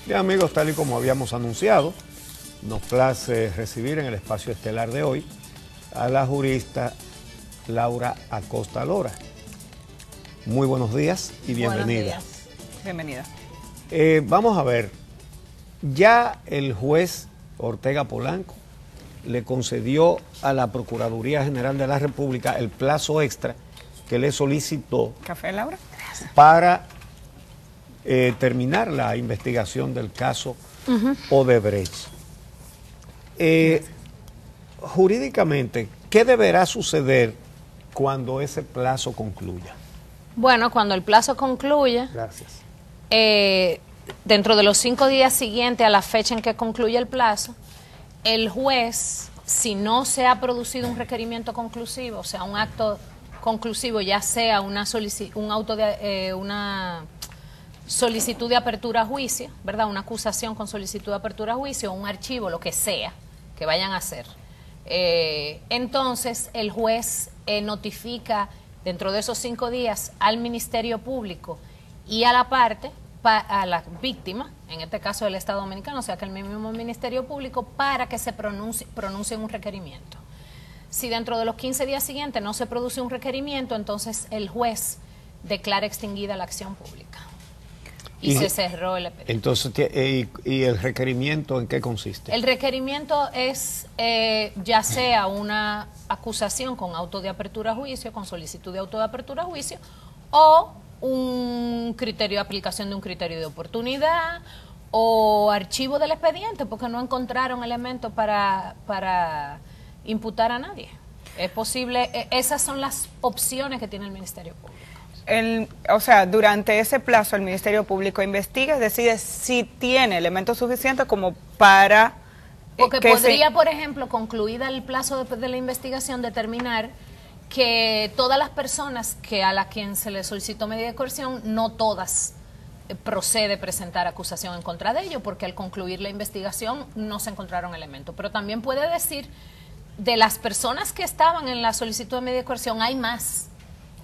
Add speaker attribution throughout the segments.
Speaker 1: Bien, amigos, tal y como habíamos anunciado, nos place recibir en el espacio estelar de hoy a la jurista Laura Acosta Lora. Muy buenos días y bienvenida.
Speaker 2: Buenos días. Bienvenida.
Speaker 1: Vamos a ver, ya el juez Ortega Polanco le concedió a la Procuraduría General de la República el plazo extra que le solicitó.
Speaker 2: ¿Café, Laura? Gracias.
Speaker 1: Para terminar la investigación del caso Odebrecht. Jurídicamente, ¿qué deberá suceder cuando ese plazo concluya?
Speaker 3: Bueno, cuando el plazo concluya,
Speaker 1: Gracias.
Speaker 3: Dentro de los 5 días siguientes a la fecha en que concluye el plazo, el juez, si no se ha producido un requerimiento conclusivo, o sea, un acto conclusivo, ya sea una solicitud de apertura a juicio, ¿verdad? Una acusación con solicitud de apertura a juicio, un archivo, lo que sea que vayan a hacer. Entonces, el juez notifica dentro de esos 5 días al Ministerio Público y a la parte, a la víctima, en este caso del Estado Dominicano, o sea que el mismo Ministerio Público, para que se pronuncie un requerimiento. Si dentro de los 15 días siguientes no se produce un requerimiento, entonces el juez declara extinguida la acción pública. Y se cerró el expediente.
Speaker 1: Entonces, ¿y el requerimiento en qué consiste?
Speaker 3: El requerimiento es ya sea una acusación con auto de apertura a juicio, con solicitud de auto de apertura a juicio, o un criterio de aplicación de un criterio de oportunidad, o archivo del expediente, porque no encontraron elementos para imputar a nadie. Es posible, esas son las opciones que tiene el Ministerio Público.
Speaker 2: O sea, durante ese plazo el Ministerio Público investiga, decide si tiene elementos suficientes como para...
Speaker 3: Porque podría, por ejemplo, concluida el plazo de la investigación, determinar que todas las personas a quien se le solicitó medida de coerción, no todas procede presentar acusación en contra de ellos, porque al concluir la investigación no se encontraron elementos. Pero también puede decir, de las personas que estaban en la solicitud de medida de coerción, hay más.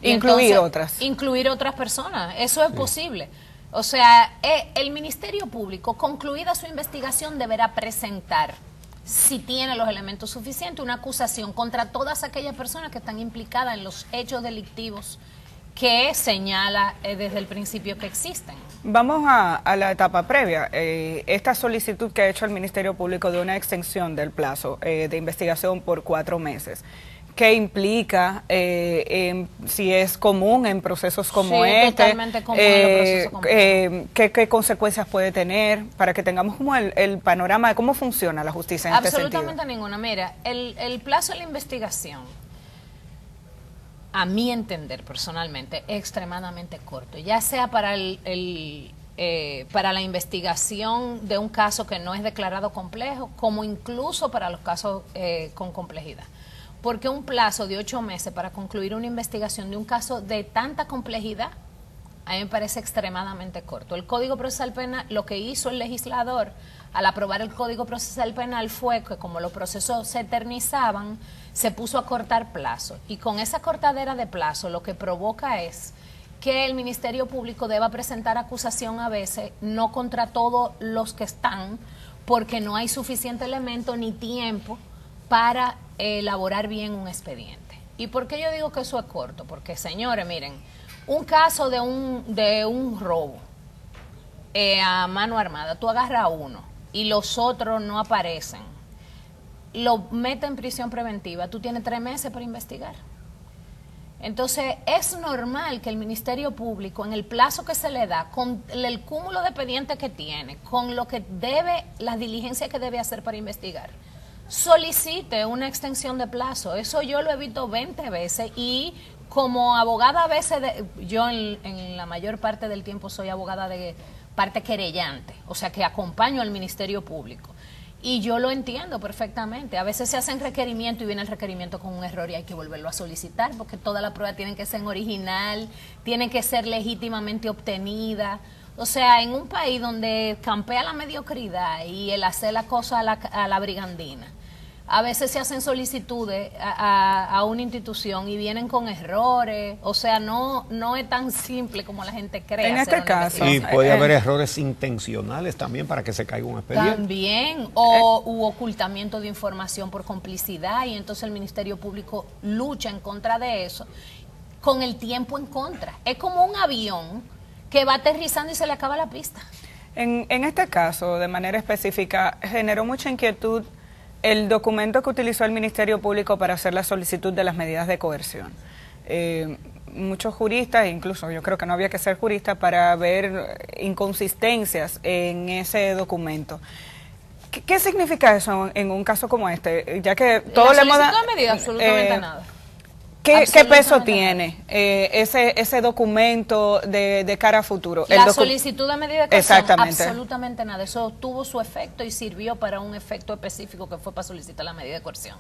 Speaker 2: Incluir otras.
Speaker 3: Incluir otras personas, eso es posible. O sea, el Ministerio Público, concluida su investigación, deberá presentar, si tiene los elementos suficientes, una acusación contra todas aquellas personas que están implicadas en los hechos delictivos que señala desde el principio que existen.
Speaker 2: Vamos a la etapa previa. Esta solicitud que ha hecho el Ministerio Público de una extensión del plazo de investigación por 4 meses, ¿qué implica? Si es común en procesos como este,
Speaker 3: totalmente común en los procesos como
Speaker 2: ¿qué consecuencias puede tener para que tengamos como el panorama de cómo funciona la justicia en este sentido?
Speaker 3: Absolutamente ninguna. Mira, el plazo de la investigación, a mi entender personalmente, es extremadamente corto, ya sea para para la investigación de un caso que no es declarado complejo, como incluso para los casos con complejidad. Porque un plazo de 8 meses para concluir una investigación de un caso de tanta complejidad, a mí me parece extremadamente corto. El Código Procesal Penal, lo que hizo el legislador al aprobar el Código Procesal Penal fue que, como los procesos se eternizaban, se puso a cortar plazo. Y con esa cortadera de plazo lo que provoca es que el Ministerio Público deba presentar acusación a veces, no contra todos los que están, porque no hay suficiente elemento ni tiempo para elaborar bien un expediente. ¿Y por qué yo digo que eso es corto? Porque, señores, miren, un caso de un robo a mano armada, tú agarras a uno y los otros no aparecen, lo metes en prisión preventiva, tú tienes 3 meses para investigar. Entonces, es normal que el Ministerio Público, en el plazo que se le da, con el cúmulo de expedientes que tiene, con lo que debe, las diligencias que debe hacer para investigar, solicite una extensión de plazo. Eso yo lo he visto 20 veces y como abogada a veces, yo en la mayor parte del tiempo soy abogada de parte querellante, o sea que acompaño al Ministerio Público. Y yo lo entiendo perfectamente. A veces se hacen requerimientos y viene el requerimiento con un error y hay que volverlo a solicitar porque toda la prueba tiene que ser en original, tiene que ser legítimamente obtenida. O sea, en un país donde campea la mediocridad y el hacer la cosa a la brigandina, a veces se hacen solicitudes a una institución y vienen con errores, o sea, no es tan simple como la gente cree.
Speaker 2: En este caso.
Speaker 1: Y puede haber errores intencionales también para que se caiga un expediente.
Speaker 3: También, u ocultamiento de información por complicidad, y entonces el Ministerio Público lucha en contra de eso, con el tiempo en contra. Es como un avión que va aterrizando y se le acaba la pista.
Speaker 2: En este caso, de manera específica, generó mucha inquietud el documento que utilizó el Ministerio Público para hacer la solicitud de las medidas de coerción. Muchos juristas, incluso yo creo que no había que ser jurista para ver inconsistencias en ese documento. ¿Qué significa eso en un caso como este? Ya que todo
Speaker 3: la solicitud de medida, absolutamente nada.
Speaker 2: ¿Qué peso tiene ese documento de cara a futuro?
Speaker 3: La solicitud de medida de coerción,
Speaker 2: exactamente.
Speaker 3: Absolutamente nada. Eso tuvo su efecto y sirvió para un efecto específico que fue para solicitar la medida de coerción.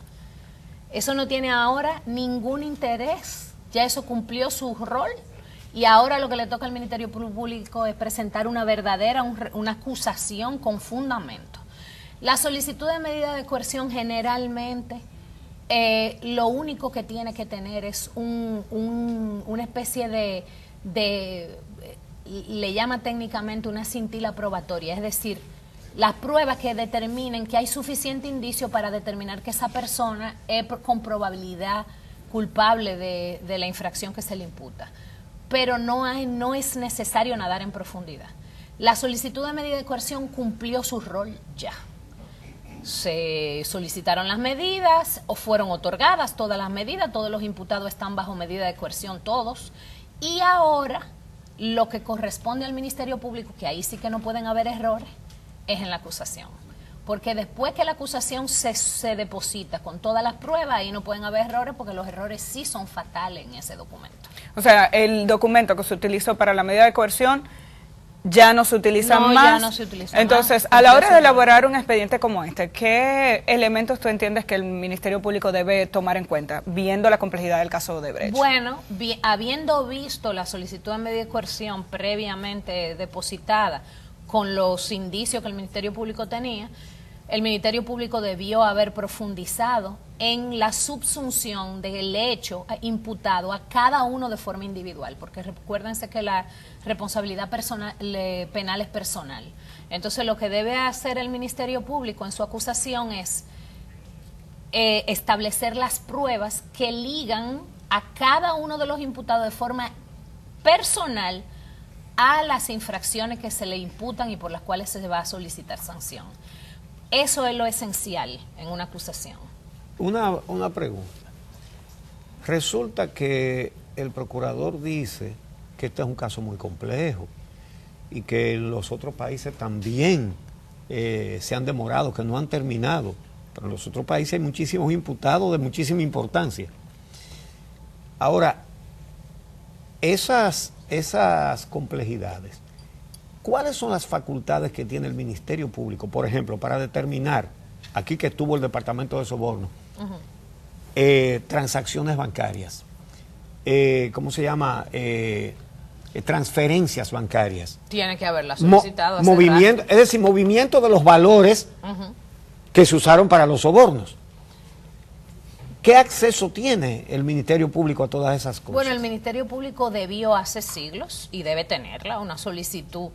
Speaker 3: Eso no tiene ahora ningún interés. Ya eso cumplió su rol y ahora lo que le toca al Ministerio Público es presentar una verdadera, una acusación con fundamento. La solicitud de medida de coerción generalmente lo único que tiene que tener es una especie de, le llama técnicamente una cintila probatoria, es decir, las pruebas que determinen que hay suficiente indicio para determinar que esa persona es con probabilidad culpable de la infracción que se le imputa. Pero no es necesario nadar en profundidad. La solicitud de medida de coerción cumplió su rol ya. Se solicitaron las medidas o fueron otorgadas todas las medidas, todos los imputados están bajo medida de coerción, todos, y ahora lo que corresponde al Ministerio Público, que ahí sí que no pueden haber errores, es en la acusación, porque después que la acusación se deposita con todas las pruebas, ahí no pueden haber errores, porque los errores sí son fatales en ese documento.
Speaker 2: O sea, el documento que se utilizó para la medida de coerción ya no se utiliza más.
Speaker 3: Ya no se utiliza
Speaker 2: Entonces,
Speaker 3: más.
Speaker 2: a la hora de elaborar un expediente como este, ¿qué elementos tú entiendes que el Ministerio Público debe tomar en cuenta, viendo la complejidad del caso de Odebrecht?
Speaker 3: Bueno, habiendo visto la solicitud de medida de coerción previamente depositada con los indicios que el Ministerio Público tenía, el Ministerio Público debió haber profundizado en la subsunción del hecho imputado a cada uno de forma individual, porque recuérdense que la responsabilidad penal es personal. Entonces, lo que debe hacer el Ministerio Público en su acusación es establecer las pruebas que ligan a cada uno de los imputados de forma personal a las infracciones que se le imputan y por las cuales se va a solicitar sanción. Eso es lo esencial en una acusación.
Speaker 1: Una pregunta. Resulta que el procurador dice que este es un caso muy complejo y que los otros países también se han demorado, que no han terminado. Pero en los otros países hay muchísimos imputados de muchísima importancia. Ahora, esas complejidades, ¿cuáles son las facultades que tiene el Ministerio Público, por ejemplo, para determinar, aquí que estuvo el Departamento de Soborno, transacciones bancarias, ¿cómo se llama? Transferencias bancarias?
Speaker 3: Tiene que haberla solicitado.
Speaker 1: Movimiento, es decir, movimiento de los valores que se usaron para los sobornos. ¿Qué acceso tiene el Ministerio Público a todas esas cosas?
Speaker 3: Bueno, el Ministerio Público debió hace siglos, y debe tenerla, una solicitud,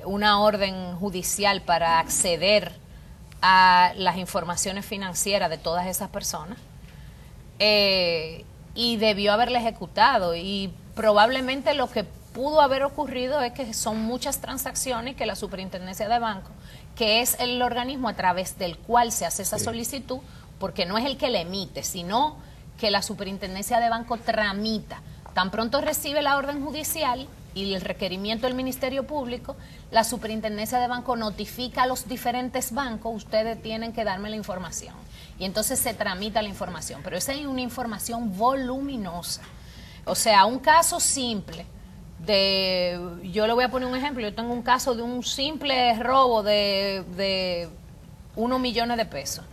Speaker 3: una orden judicial para acceder a las informaciones financieras de todas esas personas, y debió haberla ejecutado, y probablemente lo que pudo haber ocurrido es que son muchas transacciones que la Superintendencia de Banco, que es el organismo a través del cual se hace esa solicitud, porque no es el que la emite, sino que la Superintendencia de Banco tramita. Tan pronto recibe la orden judicial y el requerimiento del Ministerio Público, la Superintendencia de Banco notifica a los diferentes bancos: ustedes tienen que darme la información. Y entonces se tramita la información, pero esa es una información voluminosa. O sea, un caso simple yo le voy a poner un ejemplo, yo tengo un caso de un simple robo de 1 millón de pesos.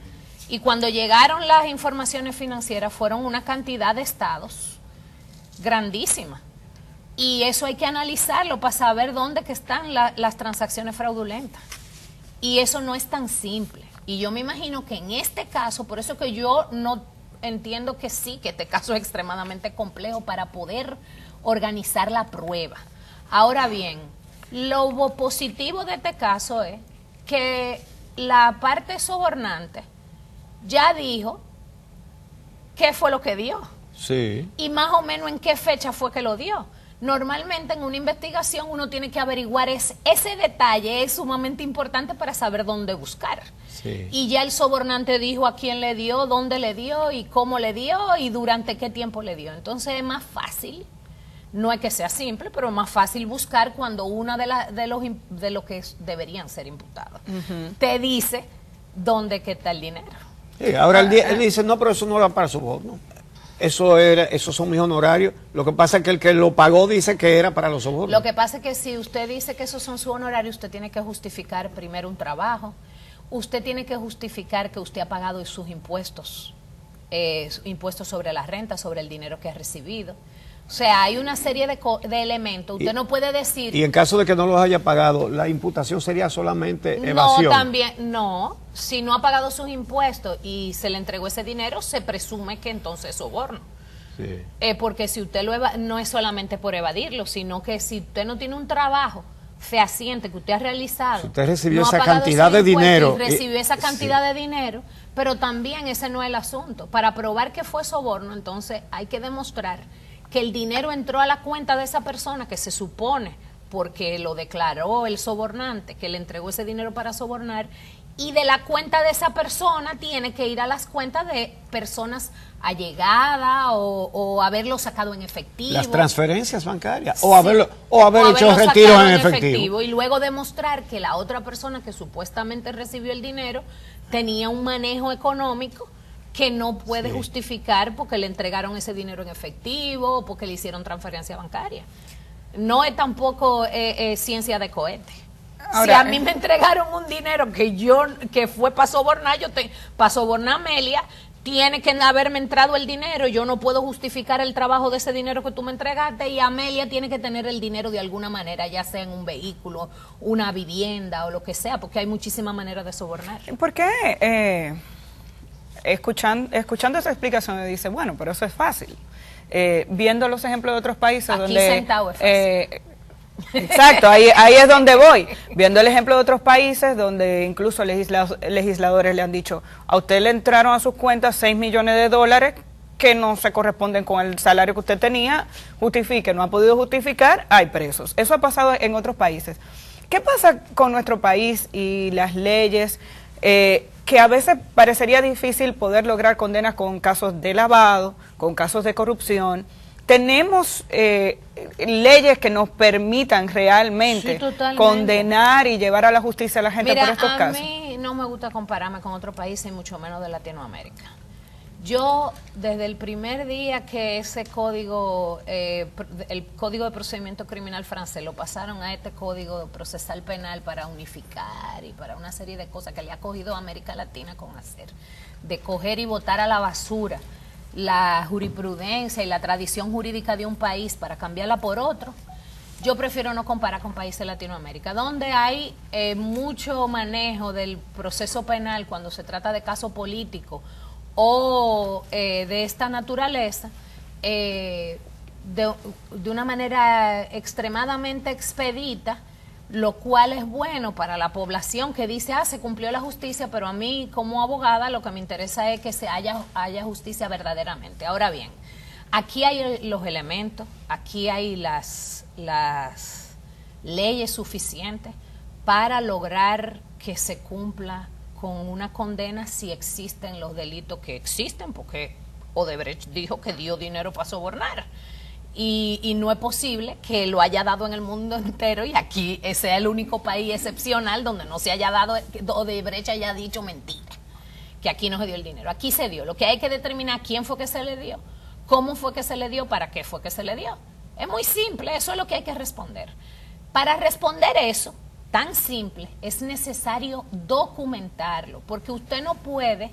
Speaker 3: Y cuando llegaron las informaciones financieras fueron una cantidad de estados grandísima. Y eso hay que analizarlo para saber dónde que están las transacciones fraudulentas. Y eso no es tan simple. Y yo me imagino que en este caso, por eso que yo no entiendo que sí, que este caso es extremadamente complejo para poder organizar la prueba. Ahora bien, lo positivo de este caso es que la parte sobornante ya dijo qué fue lo que dio.
Speaker 1: Sí.
Speaker 3: Y más o menos en qué fecha fue que lo dio. Normalmente en una investigación uno tiene que averiguar ese detalle, es sumamente importante para saber dónde buscar.
Speaker 1: Sí.
Speaker 3: Y ya el sobornante dijo a quién le dio, dónde le dio y cómo le dio y durante qué tiempo le dio. Entonces es más fácil, no es que sea simple, pero es más fácil buscar cuando una de los que deberían ser imputados te dice dónde que está el dinero.
Speaker 1: Sí, ahora él dice, no, pero eso no era para soborno. Esos son mis honorarios. Lo que pasa es que el que lo pagó dice que era para los sobornos.
Speaker 3: Lo que pasa es que si usted dice que esos son sus honorarios, usted tiene que justificar primero un trabajo. Usted tiene que justificar que usted ha pagado sus impuestos, impuestos sobre la renta, sobre el dinero que ha recibido. O sea, hay una serie de elementos. Usted no puede decir...
Speaker 1: Y en caso de que no los haya pagado, la imputación sería solamente evasión.
Speaker 3: No, también, no. Si no ha pagado sus impuestos y se le entregó ese dinero, se presume que entonces es soborno.
Speaker 1: Sí.
Speaker 3: Porque si usted no es solamente por evadirlo, sino que si usted no tiene un trabajo fehaciente que usted ha realizado,
Speaker 1: si usted recibió
Speaker 3: no
Speaker 1: esa
Speaker 3: ha pagado
Speaker 1: cantidad de dinero,
Speaker 3: y recibió esa cantidad de dinero, pero también ese no es el asunto. Para probar que fue soborno, entonces hay que demostrar que el dinero entró a la cuenta de esa persona que se supone, porque lo declaró el sobornante, que le entregó ese dinero para sobornar, y de la cuenta de esa persona tiene que ir a las cuentas de personas allegadas o haberlo sacado en efectivo.
Speaker 1: Las transferencias bancarias,
Speaker 3: Sí.
Speaker 1: o haber hecho retiros en efectivo.
Speaker 3: Y luego demostrar que la otra persona que supuestamente recibió el dinero tenía un manejo económico que no puede justificar porque le entregaron ese dinero en efectivo o porque le hicieron transferencia bancaria. No es tampoco ciencia de cohete. Ahora, si a mí me entregaron un dinero que fue para sobornar, para sobornar a Amelia, tiene que haberme entrado el dinero, yo no puedo justificar el trabajo de ese dinero que tú me entregaste y Amelia tiene que tener el dinero de alguna manera, ya sea en un vehículo, una vivienda o lo que sea, porque hay muchísimas maneras de sobornar.
Speaker 2: ¿Por qué? Escuchando esa explicación, me dice, bueno, pero eso es fácil. Viendo los ejemplos de otros países
Speaker 3: aquí
Speaker 2: donde...
Speaker 3: sentado es fácil.
Speaker 2: Exacto, ahí es donde voy. Viendo el ejemplo de otros países donde incluso legisladores le han dicho, a usted le entraron a sus cuentas 6 millones de dólares que no se corresponden con el salario que usted tenía, justifique, no ha podido justificar, hay presos. Eso ha pasado en otros países. ¿Qué pasa con nuestro país y las leyes que a veces parecería difícil poder lograr condenas con casos de lavado, con casos de corrupción? ¿Tenemos leyes que nos permitan realmente condenar y llevar a la justicia a la gente por estos casos?
Speaker 3: A mí no me gusta compararme con otros países y mucho menos de Latinoamérica. Yo, desde el primer día que ese código, el Código de Procedimiento Criminal francés, lo pasaron a este Código Procesal Penal para unificar y para una serie de cosas que le ha cogido a América Latina con hacer, de coger y botar a la basura la jurisprudencia y la tradición jurídica de un país para cambiarla por otro, yo prefiero no comparar con países de Latinoamérica, donde hay mucho manejo del proceso penal cuando se trata de caso político o de esta naturaleza, de una manera extremadamente expedita, lo cual es bueno para la población que dice, se cumplió la justicia, pero a mí como abogada lo que me interesa es que haya justicia verdaderamente. Ahora bien, aquí hay los elementos, aquí hay las leyes suficientes para lograr que se cumpla con una condena si existen los delitos que existen, porque Odebrecht dijo que dio dinero para sobornar. Y no es posible que lo haya dado en el mundo entero y aquí sea el único país excepcional donde no se haya dado, Odebrecht haya dicho mentira, que aquí no se dio el dinero. Aquí se dio. Lo que hay que determinar quién fue que se le dio, cómo fue que se le dio, para qué fue que se le dio. Es muy simple, eso es lo que hay que responder. Para responder eso, tan simple, es necesario documentarlo, porque usted no puede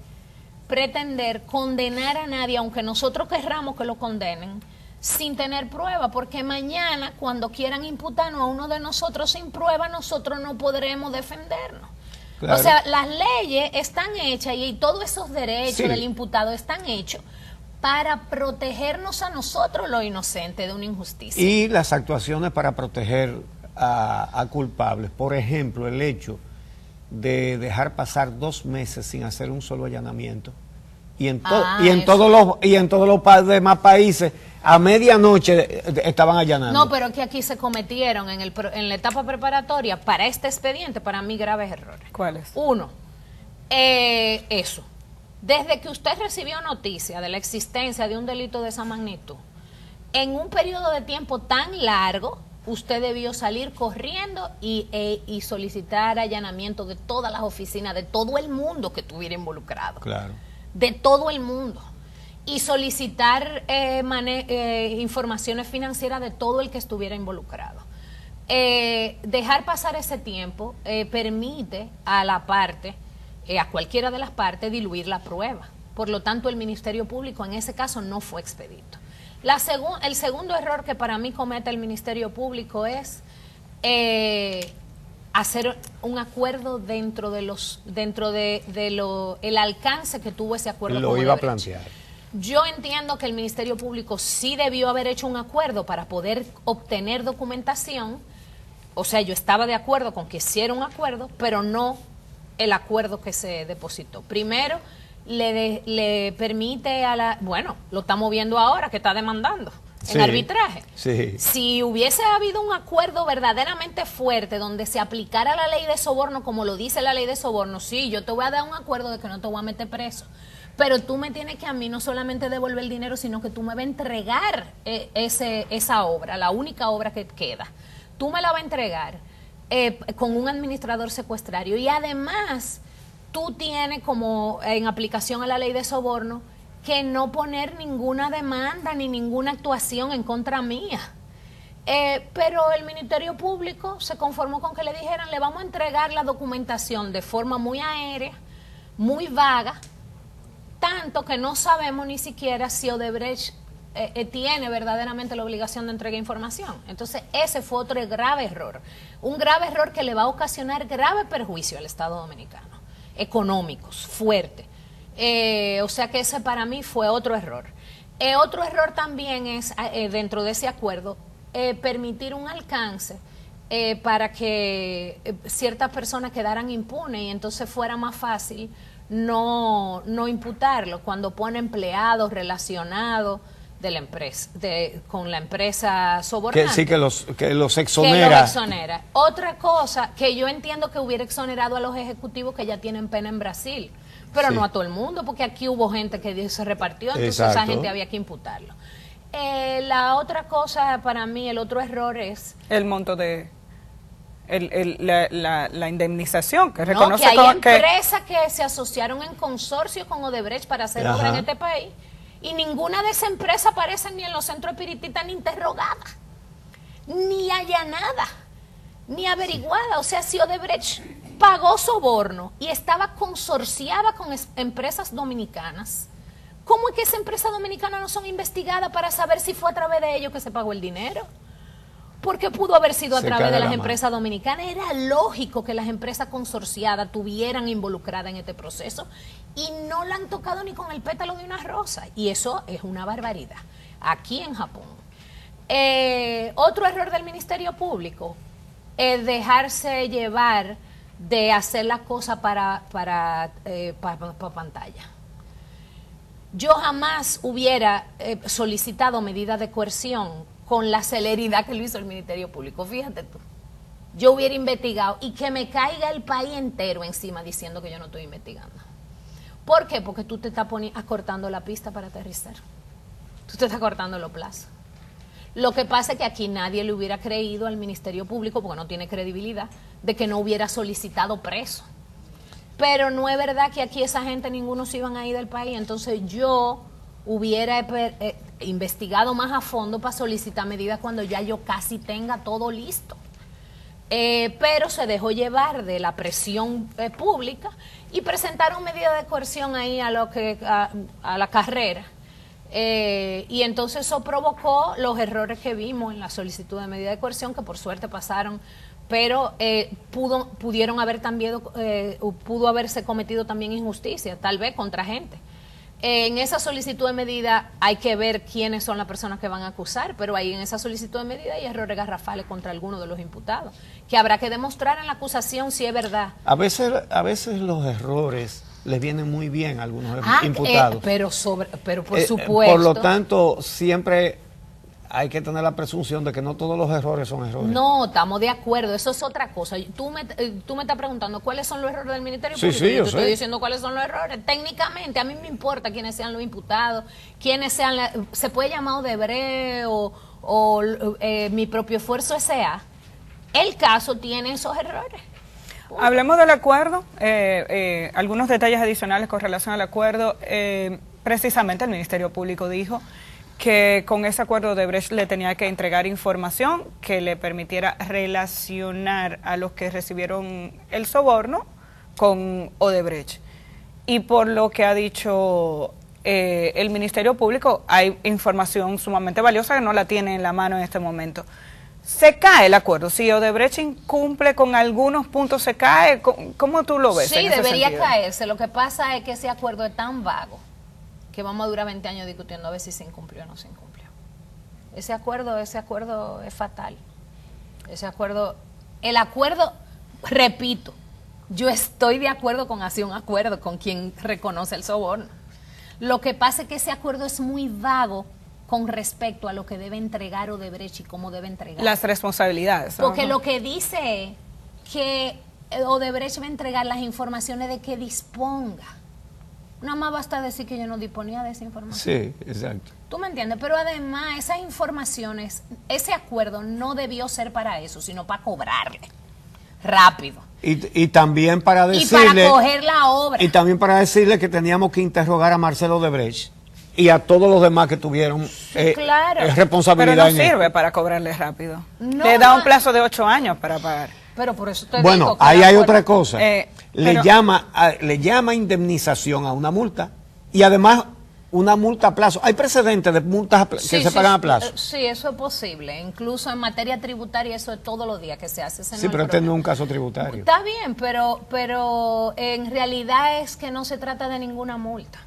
Speaker 3: pretender condenar a nadie, aunque nosotros querramos que lo condenen, sin tener prueba, porque mañana cuando quieran imputarnos a uno de nosotros sin prueba, nosotros no podremos defendernos.
Speaker 1: Claro.
Speaker 3: O sea, las leyes están hechas y todos esos derechos
Speaker 1: Sí.
Speaker 3: del imputado están hechos para protegernos a nosotros los inocentes de una injusticia.
Speaker 1: Y las actuaciones para proteger a culpables. Por ejemplo, el hecho de dejar pasar 2 meses sin hacer un solo allanamiento. Y en todos los demás países, a medianoche estaban allanando.
Speaker 3: No, pero que aquí se cometieron en la etapa preparatoria para este expediente, para mí, graves errores.
Speaker 2: ¿Cuáles?
Speaker 3: Uno, eso. Desde que usted recibió noticia de la existencia de un delito de esa magnitud, en un periodo de tiempo tan largo, usted debió salir corriendo y solicitar allanamiento de todas las oficinas, de todo el mundo que estuviera involucrado.
Speaker 1: Claro.
Speaker 3: De todo el mundo. Y solicitar informaciones financieras de todo el que estuviera involucrado. Dejar pasar ese tiempo permite a la parte, a cualquiera de las partes, diluir la prueba. Por lo tanto, el Ministerio Público en ese caso no fue expedito. El segundo error que para mí comete el Ministerio Público es hacer un acuerdo dentro de el alcance que tuvo ese acuerdo.
Speaker 1: Lo iba a plantear.
Speaker 3: Yo entiendo que el Ministerio Público sí debió haber hecho un acuerdo para poder obtener documentación. O sea, yo estaba de acuerdo con que hiciera un acuerdo, pero no el acuerdo que se depositó. Primero, le permite bueno, lo estamos viendo ahora que está demandando en arbitraje.
Speaker 1: Sí.
Speaker 3: Si hubiese habido un acuerdo verdaderamente fuerte donde se aplicara la ley de soborno como lo dice la ley de soborno, sí, yo te voy a dar un acuerdo de que no te voy a meter preso, pero tú me tienes que a mí no solamente devolver el dinero, sino que tú me vas a entregar esa obra, la única obra que queda. Tú me la vas a entregar con un administrador secuestrario y además tú tienes como en aplicación a la ley de soborno que no poner ninguna demanda ni ninguna actuación en contra mía. Pero el Ministerio Público se conformó con que le dijeran, le vamos a entregar la documentación de forma muy aérea, muy vaga, tanto que no sabemos ni siquiera si Odebrecht tiene verdaderamente la obligación de entregar información. Entonces ese fue otro grave error, un grave error que le va a ocasionar grave perjuicio al Estado Dominicano, económicos, fuerte. O sea que ese para mí fue otro error. Otro error también es, dentro de ese acuerdo, permitir un alcance para que ciertas personas quedaran impunes y entonces fuera más fácil no imputarlo cuando pone empleados relacionados de la empresa, con la empresa sobornante.
Speaker 1: Sí, que los exonera.
Speaker 3: Otra cosa que yo entiendo que hubiera exonerado a los ejecutivos que ya tienen pena en Brasil, pero
Speaker 1: sí,
Speaker 3: no a todo el mundo, porque aquí hubo gente que se repartió, entonces
Speaker 1: exacto,
Speaker 3: esa gente había que imputarlo. La otra cosa para mí, el otro error es
Speaker 2: el monto de la indemnización que reconoce
Speaker 3: que hay empresas que se asociaron en consorcio con Odebrecht para hacer obra en este país y ninguna de esas empresas aparece ni en los centros espiritistas ni interrogada, ni allanada, ni averiguada. O sea, si Odebrecht pagó soborno y estaba consorciada con empresas dominicanas, ¿cómo es que esas empresas dominicanas no son investigadas para saber si fue a través de ellos que se pagó el dinero? Porque pudo haber sido a través de las empresas dominicanas. Era lógico que las empresas consorciadas tuvieran involucradas en este proceso y no la han tocado ni con el pétalo de una rosa. Y eso es una barbaridad. Aquí en Japón. Otro error del Ministerio Público es dejarse llevar de hacer las cosas para pantalla. Yo jamás hubiera solicitado medidas de coerción con la celeridad que lo hizo el Ministerio Público. Fíjate tú, yo hubiera investigado y que me caiga el país entero encima diciendo que yo no estoy investigando. ¿Por qué? Porque tú te estás acortando la pista para aterrizar. Tú te estás cortando los plazos. Lo que pasa es que aquí nadie le hubiera creído al Ministerio Público, porque no tiene credibilidad, de que no hubiera solicitado preso. Pero no es verdad que aquí esa gente, ninguno se iban a ir del país. Entonces yo hubiera investigado más a fondo para solicitar medidas cuando ya yo casi tenga todo listo. Pero se dejó llevar de la presión pública y presentaron medidas de coerción ahí a la carrera. Y entonces eso provocó los errores que vimos en la solicitud de medida de coerción, que por suerte pasaron pero pudieron haber también, pudo haberse cometido también injusticia, tal vez contra gente. En esa solicitud de medida hay que ver quiénes son las personas que van a acusar, pero ahí en esa solicitud de medida hay errores garrafales contra alguno de los imputados, que habrá que demostrar en la acusación si es verdad.
Speaker 1: A veces los errores les vienen muy bien a algunos imputados.
Speaker 3: Pero por supuesto.
Speaker 1: Por lo tanto, siempre hay que tener la presunción de que no todos los errores son errores.
Speaker 3: No, estamos de acuerdo, eso es otra cosa. Tú me estás preguntando cuáles son los errores del Ministerio Público.
Speaker 1: Sí, yo
Speaker 3: te
Speaker 1: sé.
Speaker 3: estoy diciendo cuáles son los errores. Técnicamente, a mí me importa quiénes sean los imputados, quiénes sean, se puede llamar Odebrecht o mi propio esfuerzo S.A. El caso tiene esos errores.
Speaker 2: Hablemos del acuerdo, algunos detalles adicionales con relación al acuerdo. Precisamente el Ministerio Público dijo que con ese acuerdo Odebrecht le tenía que entregar información que le permitiera relacionar a los que recibieron el soborno con Odebrecht. Y por lo que ha dicho el Ministerio Público, hay información sumamente valiosa que no la tiene en la mano en este momento. ¿Se cae el acuerdo? Si Odebrecht incumple con algunos puntos, ¿se cae? ¿Cómo tú lo ves?
Speaker 3: Sí, debería caerse. Lo que pasa es que ese acuerdo es tan vago que vamos a durar 20 años discutiendo a ver si se incumplió o no se incumplió. Ese acuerdo es fatal. El acuerdo, repito, yo estoy de acuerdo con hacer un acuerdo con quien reconoce el soborno. Lo que pasa es que ese acuerdo es muy vago con respecto a lo que debe entregar Odebrecht y cómo debe entregar.
Speaker 2: Las responsabilidades.
Speaker 3: Porque lo que dice es que Odebrecht va a entregar las informaciones de que disponga. Nada más basta decir que yo no disponía de esa información.
Speaker 1: Sí, exacto.
Speaker 3: ¿Tú me entiendes? Pero además, esas informaciones, ese acuerdo no debió ser para eso, sino para cobrarle rápido.
Speaker 1: Y también para decirle...
Speaker 3: Y para coger la obra.
Speaker 1: Y también para decirle que teníamos que interrogar a Marcelo Odebrecht y a todos los demás que tuvieron responsabilidad.
Speaker 2: Pero no
Speaker 1: en
Speaker 2: sirve
Speaker 1: esto.
Speaker 2: para cobrarle rápido.
Speaker 3: No,
Speaker 2: le da un plazo de 8 años para pagar.
Speaker 3: Pero por eso te
Speaker 1: Bueno,
Speaker 3: digo que
Speaker 1: ahí
Speaker 3: el
Speaker 1: hay
Speaker 3: acuerdo-
Speaker 1: otra cosa. Le llama indemnización a una multa y además una multa a plazo. Hay precedentes de multas que se pagan a plazo.
Speaker 3: Sí, eso es posible. Incluso en materia tributaria eso es todos los días que se hace. Ese
Speaker 1: Sí,
Speaker 3: no
Speaker 1: pero
Speaker 3: es
Speaker 1: este no es
Speaker 3: problema.
Speaker 1: un caso tributario.
Speaker 3: Está bien, pero en realidad es que no se trata de ninguna multa.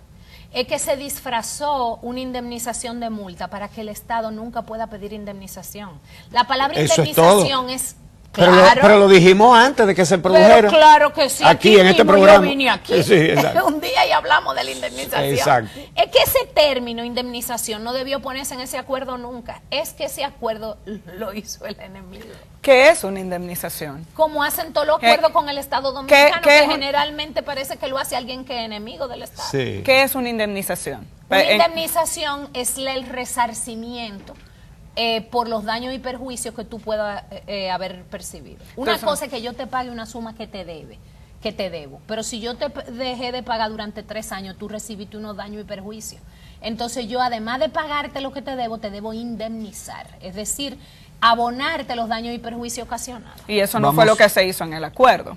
Speaker 3: Es que se disfrazó una indemnización de multa para que el Estado nunca pueda pedir indemnización. La palabra
Speaker 1: Eso es
Speaker 3: indemnización
Speaker 1: todo.
Speaker 3: es claro.
Speaker 1: Pero lo dijimos antes de que se produjera.
Speaker 3: Pero claro que sí.
Speaker 1: Aquí en este
Speaker 3: mismo
Speaker 1: programa.
Speaker 3: Yo vine aquí
Speaker 1: Sí, exacto.
Speaker 3: un día y hablamos de la indemnización.
Speaker 1: Exacto.
Speaker 3: Es que ese término, indemnización, no debió ponerse en ese acuerdo nunca. Es que ese acuerdo lo hizo el enemigo.
Speaker 2: ¿Qué es una indemnización?
Speaker 3: Como hacen todos los acuerdos con el Estado dominicano, que generalmente parece que lo hace alguien que es enemigo del Estado.
Speaker 1: Sí.
Speaker 2: ¿Qué es una indemnización?
Speaker 3: Una indemnización es el resarcimiento por los daños y perjuicios que tú puedas haber percibido. Una
Speaker 2: Entonces,
Speaker 3: cosa es que yo te pague una suma que te debo, pero si yo te dejé de pagar durante 3 años, tú recibiste unos daños y perjuicios. Entonces yo, además de pagarte lo que te debo indemnizar, es decir, abonarte los daños y perjuicios ocasionados.
Speaker 2: Y eso no fue lo que se hizo en el acuerdo.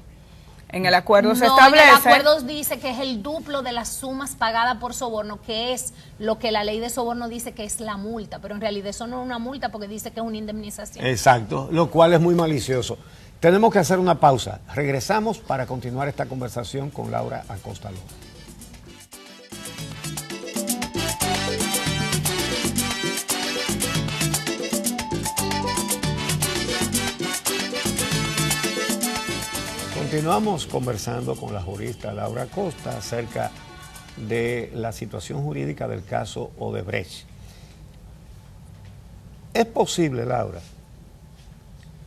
Speaker 2: En el acuerdo se
Speaker 3: No,
Speaker 2: establece...
Speaker 3: en el acuerdo dice que es el duplo de las sumas pagadas por soborno, que es lo que la ley de soborno dice que es la multa, pero en realidad eso no es una multa porque dice que es una indemnización.
Speaker 1: Exacto, lo cual es muy malicioso. Tenemos que hacer una pausa. Regresamos para continuar esta conversación con Laura Acosta López. Continuamos conversando con la jurista Laura Acosta acerca de la situación jurídica del caso Odebrecht. ¿Es posible, Laura,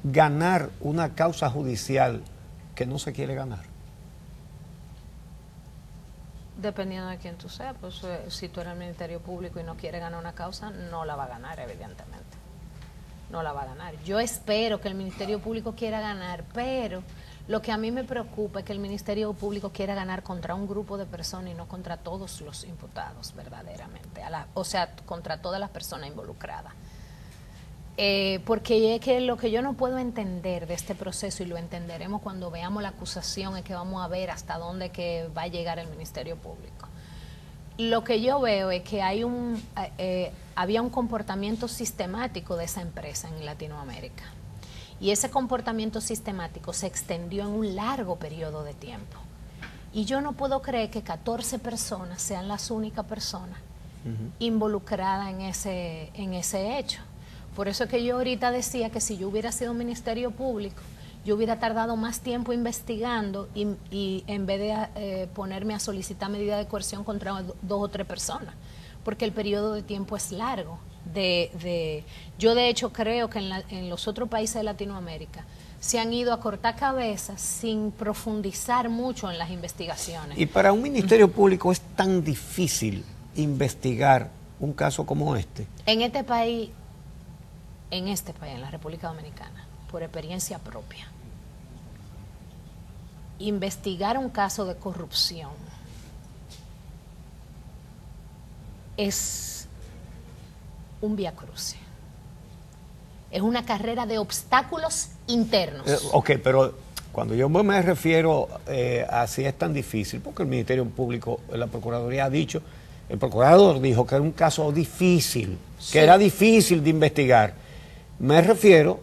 Speaker 1: ganar una causa judicial que no se quiere ganar?
Speaker 3: Dependiendo de quién tú seas, pues si tú eres el Ministerio Público y no quieres ganar una causa, no la va a ganar, evidentemente. No la va a ganar. Yo espero que el Ministerio Público quiera ganar, pero lo que a mí me preocupa es que el Ministerio Público quiera ganar contra un grupo de personas y no contra todos los imputados, verdaderamente. O sea, contra todas las personas involucradas. Porque es que lo que yo no puedo entender de este proceso, y lo entenderemos cuando veamos la acusación, es que vamos a ver hasta dónde que va a llegar el Ministerio Público. Lo que yo veo es que hay había un comportamiento sistemático de esa empresa en Latinoamérica. Y ese comportamiento sistemático se extendió en un largo periodo de tiempo. Y yo no puedo creer que 14 personas sean las únicas personas involucradas en ese hecho. Por eso es que yo ahorita decía que si yo hubiera sido Ministerio Público, yo hubiera tardado más tiempo investigando y en vez de ponerme a solicitar medida de coerción contra 2 o 3 personas, porque el periodo de tiempo es largo. Yo de hecho creo que en los otros países de Latinoamérica se han ido a cortar cabezas sin profundizar mucho en las investigaciones.
Speaker 1: Y para un Ministerio Público es tan difícil investigar un caso como este.
Speaker 3: En este país, en la República Dominicana, por experiencia propia, investigar un caso de corrupción es un viacrucis. Es una carrera de obstáculos internos.
Speaker 1: Ok, pero cuando yo me refiero a si es tan difícil, porque el Ministerio Público, la Procuraduría ha dicho, el procurador dijo que era un caso difícil, sí, que era difícil de investigar. Me refiero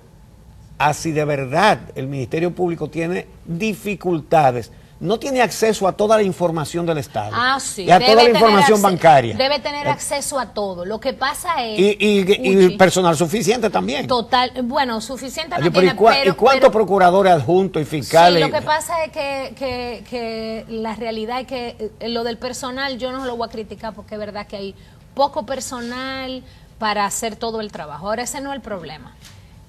Speaker 1: a si de verdad el Ministerio Público tiene dificultades, no tiene acceso a toda la información del Estado.
Speaker 3: Sí.
Speaker 1: Y a toda la información bancaria.
Speaker 3: Debe tener acceso a todo. Lo que pasa es...
Speaker 1: Y personal suficiente también.
Speaker 3: Total, bueno, suficiente no
Speaker 1: pero
Speaker 3: tiene,
Speaker 1: ¿y cuántos procuradores adjuntos y fiscales?
Speaker 3: Sí, lo que pasa es que la realidad es que lo del personal yo no lo voy a criticar porque es verdad que hay poco personal para hacer todo el trabajo. Ahora ese no es el problema.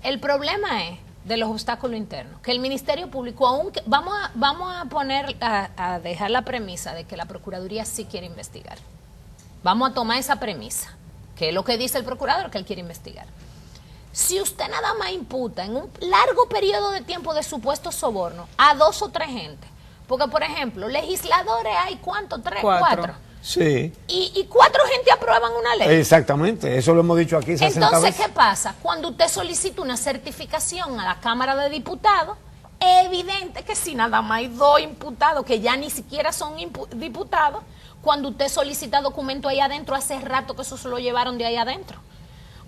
Speaker 3: El problema es de los obstáculos internos, que el Ministerio Público, aunque vamos a dejar la premisa de que la Procuraduría sí quiere investigar. Vamos a tomar esa premisa, que es lo que dice el procurador, que él quiere investigar. Si usted nada más imputa en un largo periodo de tiempo de supuestos sobornos a 2 o 3 gente, porque por ejemplo, legisladores hay ¿cuántos? 3, 4.
Speaker 1: Sí.
Speaker 3: Y 4 gente aprueban una ley.
Speaker 1: Exactamente, eso lo hemos dicho aquí 60
Speaker 3: Entonces,
Speaker 1: veces.
Speaker 3: ¿qué pasa? Cuando usted solicita una certificación a la Cámara de Diputados, es evidente que si nada más hay 2 imputados, que ya ni siquiera son diputados, cuando usted solicita documento ahí adentro, hace rato que eso se lo llevaron de ahí adentro.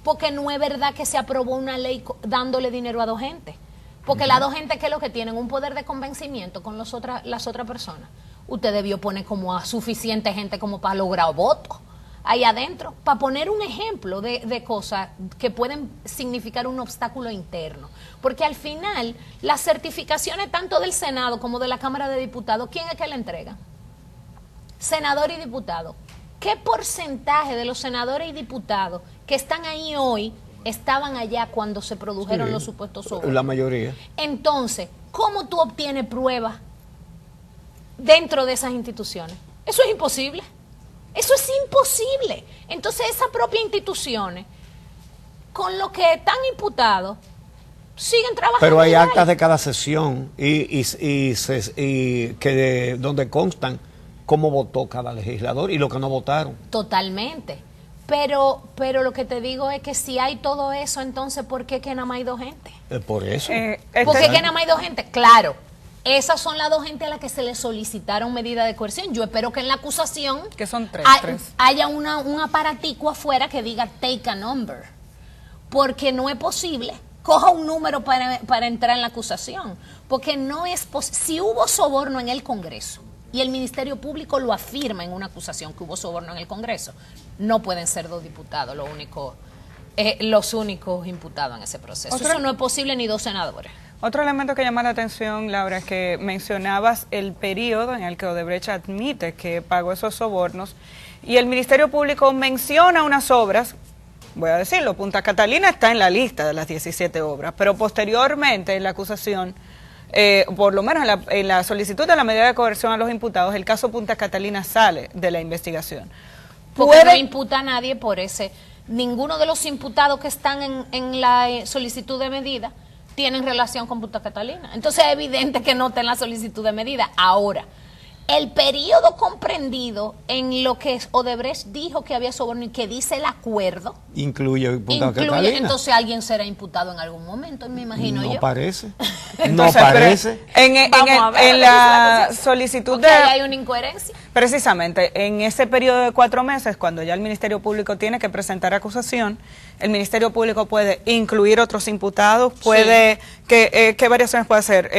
Speaker 3: Porque no es verdad que se aprobó una ley dándole dinero a 2 gente. Porque las 2 gente, ¿qué es lo que tienen? Un poder de convencimiento con las otras personas. Usted debió poner como a suficiente gente como para lograr votos ahí adentro, para poner un ejemplo de cosas que pueden significar un obstáculo interno. Porque al final, las certificaciones tanto del Senado como de la Cámara de Diputados, ¿quién es que le entrega? Senador y diputado. ¿Qué porcentaje de los senadores y diputados que están ahí hoy estaban allá cuando se produjeron los supuestos sobornos?
Speaker 1: La mayoría.
Speaker 3: Entonces, ¿cómo tú obtienes pruebas dentro de esas instituciones? Eso es imposible. Eso es imposible. Entonces, esas propias instituciones, con lo que están imputados, siguen trabajando.
Speaker 1: Pero hay actas de cada sesión donde constan cómo votó cada legislador y lo que no votaron.
Speaker 3: Totalmente. Pero lo que te digo es que si hay todo eso, entonces, ¿por qué que nada más hay 2 gente?
Speaker 1: Por eso.
Speaker 3: ¿Por qué que nada más hay 2 gente? Claro. Esas son las 2 gente a las que se les solicitaron medida de coerción. Yo espero que en la acusación
Speaker 2: que son 3,
Speaker 3: haya un aparatico afuera que diga take a number. Porque no es posible. Coja un número para entrar en la acusación. Porque no es posible. Si hubo soborno en el Congreso y el Ministerio Público lo afirma en una acusación que hubo soborno en el Congreso, no pueden ser 2 diputados los únicos imputados en ese proceso. Eso no es posible, ni 2 senadores.
Speaker 2: Otro elemento que llama la atención, Laura, es que mencionabas el periodo en el que Odebrecht admite que pagó esos sobornos y el Ministerio Público menciona unas obras, voy a decirlo, Punta Catalina está en la lista de las 17 obras, pero posteriormente en la acusación, por lo menos en la solicitud de la medida de coerción a los imputados, el caso Punta Catalina sale de la investigación.
Speaker 3: Porque no imputa a nadie por ese, ninguno de los imputados que están en la solicitud de medida tienen relación con Punta Catalina. Entonces es evidente que no está en la solicitud de medida. Ahora, el periodo comprendido en lo que Odebrecht dijo que había soborno y que dice el acuerdo
Speaker 1: incluye Punta Catalina.
Speaker 3: Entonces alguien será imputado en algún momento, me imagino yo.
Speaker 1: No parece.
Speaker 2: Entonces,
Speaker 1: no parece.
Speaker 2: En la solicitud
Speaker 3: de... hay una incoherencia.
Speaker 2: Precisamente, en ese periodo de 4 meses, cuando ya el Ministerio Público tiene que presentar acusación, el Ministerio Público puede incluir otros imputados, puede, sí. ¿Qué variaciones puede hacer?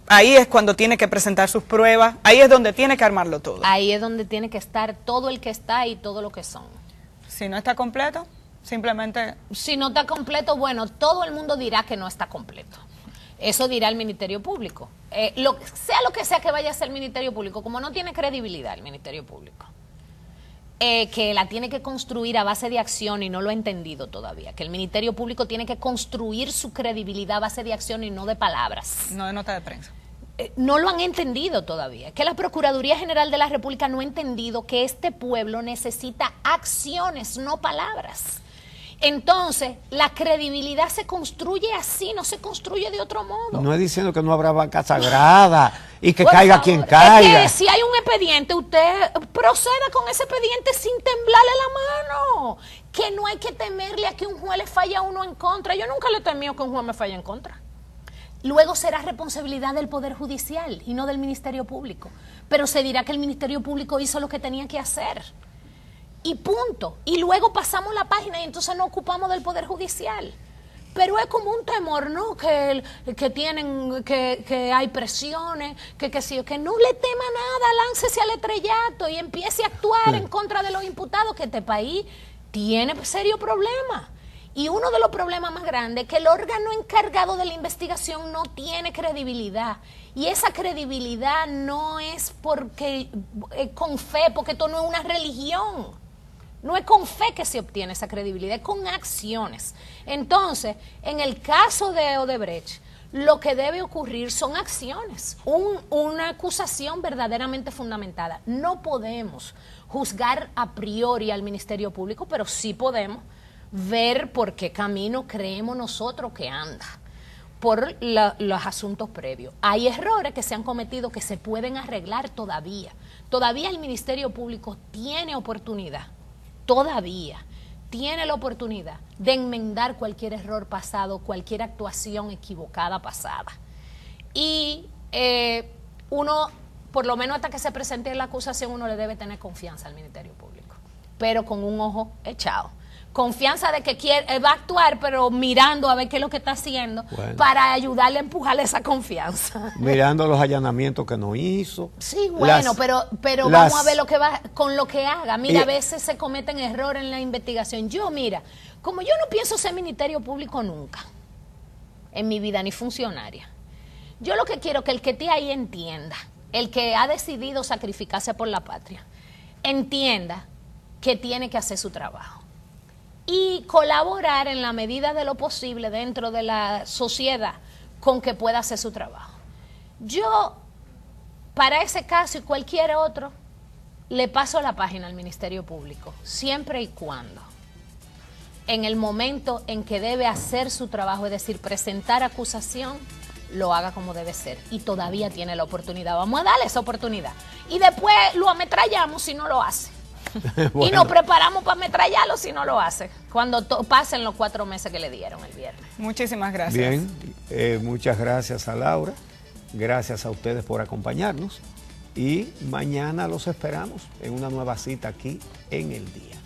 Speaker 2: Ahí es cuando tiene que presentar sus pruebas, ahí es donde tiene que armarlo todo.
Speaker 3: Ahí es donde tiene que estar todo el que está y todo lo que son.
Speaker 2: Si no está completo, simplemente...
Speaker 3: Si no está completo, bueno, todo el mundo dirá que no está completo. Eso dirá el Ministerio Público. Lo que sea que vaya a hacer el Ministerio Público, como no tiene credibilidad el Ministerio Público, que la tiene que construir a base de acción y no lo ha entendido todavía, que el Ministerio Público tiene que construir su credibilidad a base de acción y no de palabras.
Speaker 2: No de nota de prensa.
Speaker 3: No lo han entendido todavía, que la Procuraduría General de la República no ha entendido que este pueblo necesita acciones, no palabras. Entonces, la credibilidad se construye así, no se construye de otro modo.
Speaker 1: No es diciendo que no habrá vaca sagrada y que
Speaker 3: Por
Speaker 1: caiga
Speaker 3: favor,
Speaker 1: quien caiga.
Speaker 3: Es que si hay un expediente, usted proceda con ese expediente sin temblarle la mano. Que no hay que temerle a que un juez le falle a uno en contra. Yo nunca le temí que un juez me falle en contra. Luego será responsabilidad del Poder Judicial y no del Ministerio Público. Pero se dirá que el Ministerio Público hizo lo que tenía que hacer. Y punto. Y luego pasamos la página y entonces nos ocupamos del Poder Judicial. Pero es como un temor, ¿no? Que hay presiones, que no le tema nada, láncese al estrellato y empiece a actuar en contra de los imputados, que este país tiene serio problema. Y uno de los problemas más grandes es que el órgano encargado de la investigación no tiene credibilidad. Y esa credibilidad no es porque con fe, porque esto no es una religión. No es con fe que se obtiene esa credibilidad, es con acciones. Entonces, en el caso de Odebrecht, lo que debe ocurrir son acciones, una acusación verdaderamente fundamentada. No podemos juzgar a priori al Ministerio Público, pero sí podemos ver por qué camino creemos nosotros que anda, por los asuntos previos. Hay errores que se han cometido que se pueden arreglar todavía. Todavía el Ministerio Público tiene oportunidad. Todavía tiene la oportunidad de enmendar cualquier error pasado, cualquier actuación equivocada pasada. Y uno, por lo menos hasta que se presente la acusación, uno le debe tener confianza al Ministerio Público, pero con un ojo echado. Confianza de que va a actuar, pero mirando a ver qué es lo que está haciendo, bueno, para ayudarle a empujarle esa confianza.
Speaker 1: Mirando los allanamientos que no hizo.
Speaker 3: Sí, bueno, pero vamos a ver lo que va con lo que haga. Mira, a veces se cometen errores en la investigación. Mira, como yo no pienso ser Ministerio Público nunca, en mi vida, ni funcionaria, yo lo que quiero es que el que esté ahí entienda, el que ha decidido sacrificarse por la patria, entienda que tiene que hacer su trabajo y colaborar en la medida de lo posible dentro de la sociedad con que pueda hacer su trabajo. Yo, para ese caso y cualquier otro, le paso la página al Ministerio Público, siempre y cuando, en el momento en que debe hacer su trabajo, es decir, presentar acusación, lo haga como debe ser. Y todavía tiene la oportunidad. Vamos a darle esa oportunidad. Y después lo ametrallamos si no lo hace. Bueno. Y nos preparamos para ametrallarlo si no lo hace, cuando pasen los 4 meses que le dieron el viernes.
Speaker 2: Muchísimas gracias.
Speaker 1: Bien, muchas gracias a Laura, gracias a ustedes por acompañarnos y mañana los esperamos en una nueva cita aquí en El Día.